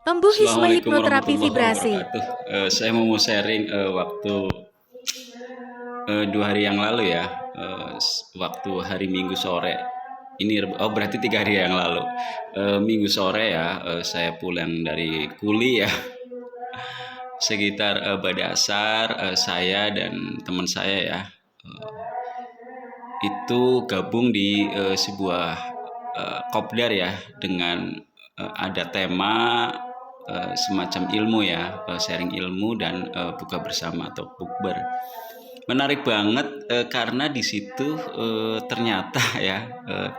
Pembuhisme Assalamualaikum hipnoterapi warahmatullahi vibrasi. wabarakatuh. Saya mau sharing waktu 2 hari yang lalu ya, waktu hari Minggu sore. Berarti 3 hari yang lalu. Minggu sore ya, saya pulang dari kuliah sekitar pada asar, saya dan teman saya ya itu gabung di sebuah kopdar ya dengan ada tema semacam ilmu ya, sharing ilmu dan buka bersama atau bukber. Menarik banget karena di situ ternyata ya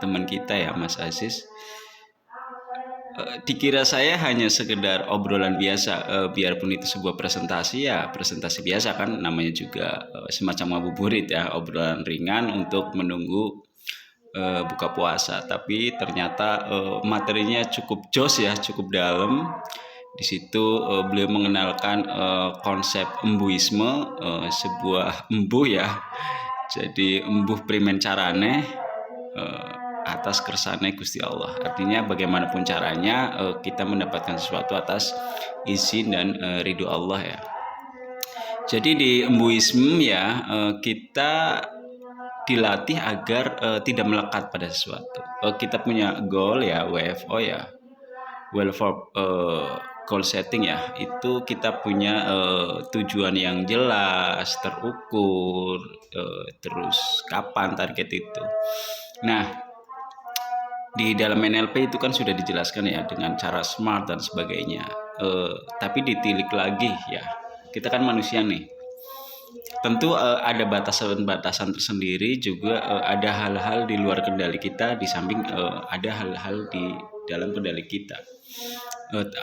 teman kita ya Mas Aziz dikira saya hanya sekedar obrolan biasa, biarpun itu sebuah presentasi ya presentasi biasa kan namanya juga semacam ngabuburit ya, obrolan ringan untuk menunggu buka puasa. Tapi ternyata materinya cukup jos ya, cukup dalam. Di situ beliau mengenalkan konsep embuisme, sebuah embuh ya. Jadi embuh primen carane atas kersane Gusti Allah. Artinya bagaimanapun caranya kita mendapatkan sesuatu atas izin dan ridho Allah ya. Jadi di embuisme ya kita dilatih agar tidak melekat pada sesuatu. Kita punya goal ya, WFO ya, well for goal setting ya. Itu kita punya tujuan yang jelas, terukur, terus kapan target itu. Nah, di dalam NLP itu kan sudah dijelaskan ya dengan cara smart dan sebagainya. Tapi ditilik lagi ya. Kita kan manusia nih. Tentu ada batasan-batasan tersendiri juga, ada hal-hal di luar kendali kita di samping ada hal-hal di dalam kendali kita.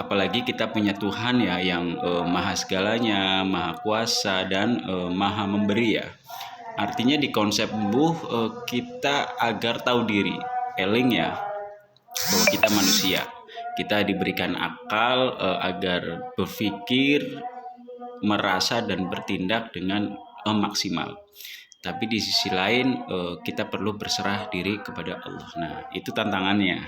Apalagi kita punya Tuhan ya yang maha segalanya, maha kuasa dan maha memberi ya. Artinya di konsep kita agar tahu diri, eling ya, bahwa kita manusia. Kita diberikan akal agar berpikir, merasa dan bertindak dengan maksimal. Tapi di sisi lain kita perlu berserah diri kepada Allah. Nah, itu tantangannya.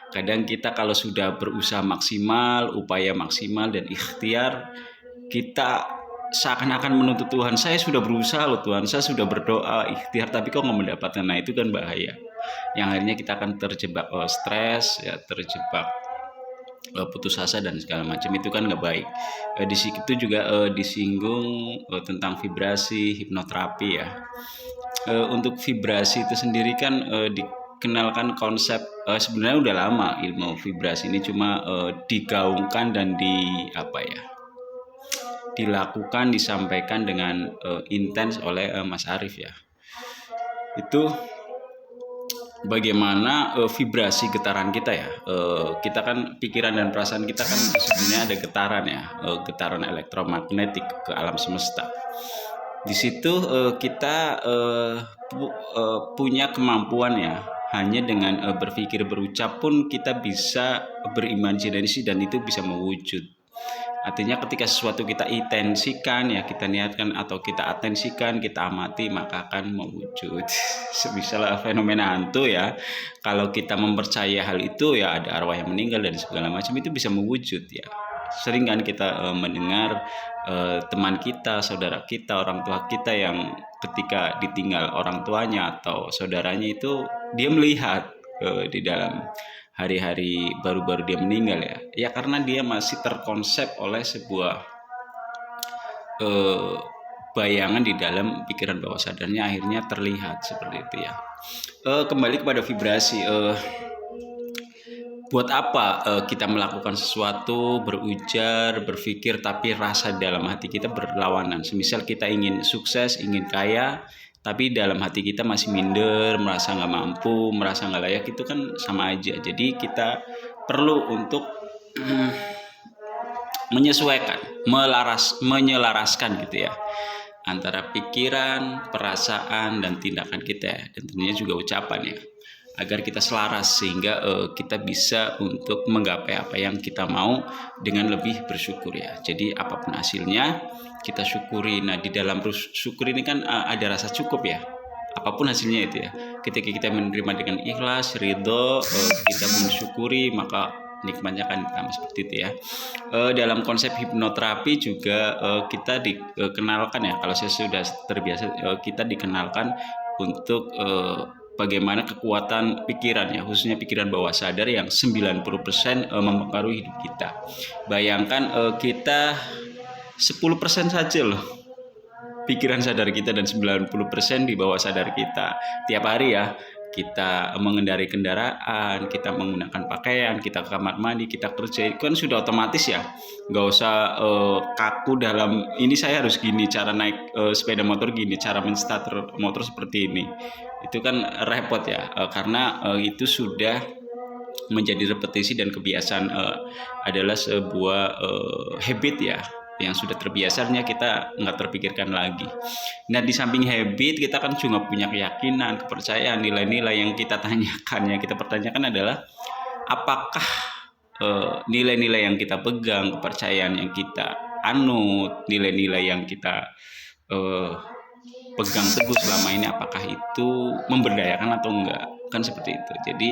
Kadang kita kalau sudah berusaha maksimal, upaya maksimal dan ikhtiar, kita seakan-akan menuntut Tuhan, saya sudah berusaha loh Tuhan, saya sudah berdoa, ikhtiar, tapi kok nggak mendapatkan. Nah, itu kan bahaya. Yang akhirnya kita akan terjebak stres, ya, terjebak putus asa dan segala macam. Itu kan nggak baik. Di situ juga disinggung tentang vibrasi hipnoterapi ya. Untuk vibrasi itu sendiri kan dikenalkan konsep sebenarnya udah lama ilmu vibrasi ini, cuma digaungkan dan dilakukan, disampaikan dengan intens oleh Mas Arief ya. Itu bagaimana vibrasi getaran kita ya. Kita kan pikiran dan perasaan kita kan sebenarnya ada getaran ya, getaran elektromagnetik ke alam semesta. Di situ kita punya kemampuan ya, hanya dengan berpikir, berucap pun kita bisa berimajinasi dan itu bisa mewujud. Artinya ketika sesuatu kita intensikan ya, kita niatkan atau kita atensikan, kita amati, maka akan mewujud. Misalnya fenomena hantu ya, kalau kita mempercaya hal itu ya ada arwah yang meninggal dan segala macam, itu bisa mewujud ya. Sering kan kita mendengar teman kita, saudara kita, orang tua kita yang ketika ditinggal orang tuanya atau saudaranya itu dia melihat di dalam hari-hari baru-baru dia meninggal ya karena dia masih terkonsep oleh sebuah bayangan di dalam pikiran bawah sadarnya, akhirnya terlihat seperti itu ya. Kembali kepada vibrasi, buat apa kita melakukan sesuatu, berujar, berpikir, tapi rasa dalam hati kita berlawanan. Semisal kita ingin sukses, ingin kaya, tapi dalam hati kita masih minder, merasa nggak mampu, merasa nggak layak, itu kan sama aja. Jadi kita perlu untuk menyesuaikan, menyelaraskan gitu ya, antara pikiran, perasaan, dan tindakan kita, dan tentunya juga ucapan ya, agar kita selaras sehingga kita bisa untuk menggapai apa yang kita mau dengan lebih bersyukur ya. Jadi apapun hasilnya kita syukuri. Nah, di dalam syukur ini kan ada rasa cukup ya. Apapun hasilnya itu ya. Ketika kita menerima dengan ikhlas, ridho, kita mensyukuri, maka nikmatnya akan ditambah seperti itu ya. Dalam konsep hipnoterapi juga kita dikenalkan ya, kalau saya sudah terbiasa kita dikenalkan untuk bagaimana kekuatan pikiran ya, khususnya pikiran bawah sadar yang 90% mempengaruhi hidup kita. Bayangkan kita 10% saja loh pikiran sadar kita dan 90% di bawah sadar kita. Tiap hari ya, kita mengendarai kendaraan, kita menggunakan pakaian, kita ke kamar mandi, kita kerja, itu kan sudah otomatis ya. Nggak usah kaku dalam ini saya harus gini, cara naik sepeda motor gini, cara men-starter motor seperti ini. Itu kan repot ya, karena itu sudah menjadi repetisi dan kebiasaan, adalah sebuah habit ya, yang sudah terbiasanya kita nggak terpikirkan lagi. Nah, di samping habit kita kan juga punya keyakinan, kepercayaan, nilai-nilai yang kita tanyakan, yang kita pertanyakan adalah apakah nilai-nilai yang kita pegang, kepercayaan yang kita anut, nilai-nilai yang kita pegang teguh selama ini, apakah itu memberdayakan atau enggak, kan seperti itu. Jadi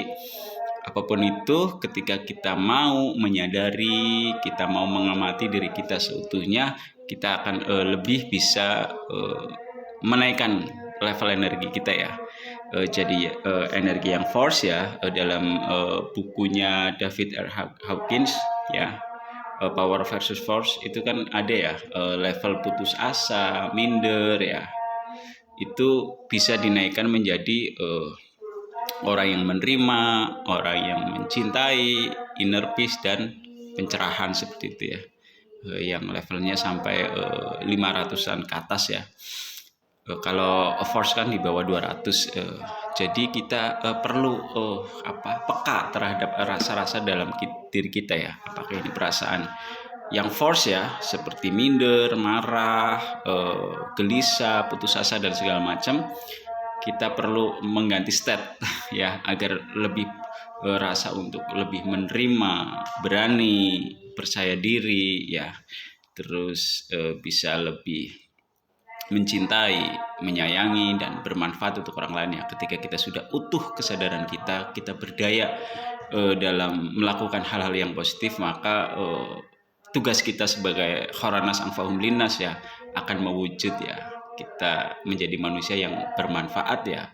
apapun itu, ketika kita mau menyadari, kita mau mengamati diri kita seutuhnya, kita akan lebih bisa menaikkan level energi kita ya. Jadi energi yang force ya, dalam bukunya David R. Hawkins ya, Power versus Force, itu kan ada ya, level putus asa, minder ya, itu bisa dinaikkan menjadi orang yang menerima, orang yang mencintai, inner peace dan pencerahan seperti itu ya. Yang levelnya sampai 500-an ke atas ya. Kalau force kan di bawah 200. Jadi kita perlu peka terhadap rasa-rasa dalam diri kita ya. Apakah ini perasaan yang force ya, seperti minder, marah, gelisah, putus asa dan segala macam. Kita perlu mengganti state ya, agar lebih rasa untuk lebih menerima, berani, percaya diri ya, terus bisa lebih mencintai, menyayangi dan bermanfaat untuk orang lain ya. Ketika kita sudah utuh kesadaran kita, kita berdaya dalam melakukan hal-hal yang positif, maka tugas kita sebagai Kharanas Anfa'um Linnas ya akan mewujud ya. Kita menjadi manusia yang bermanfaat ya,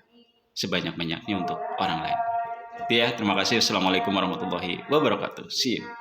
sebanyak-banyaknya untuk orang lain. Itu ya, terima kasih. Assalamualaikum warahmatullahi wabarakatuh. See you.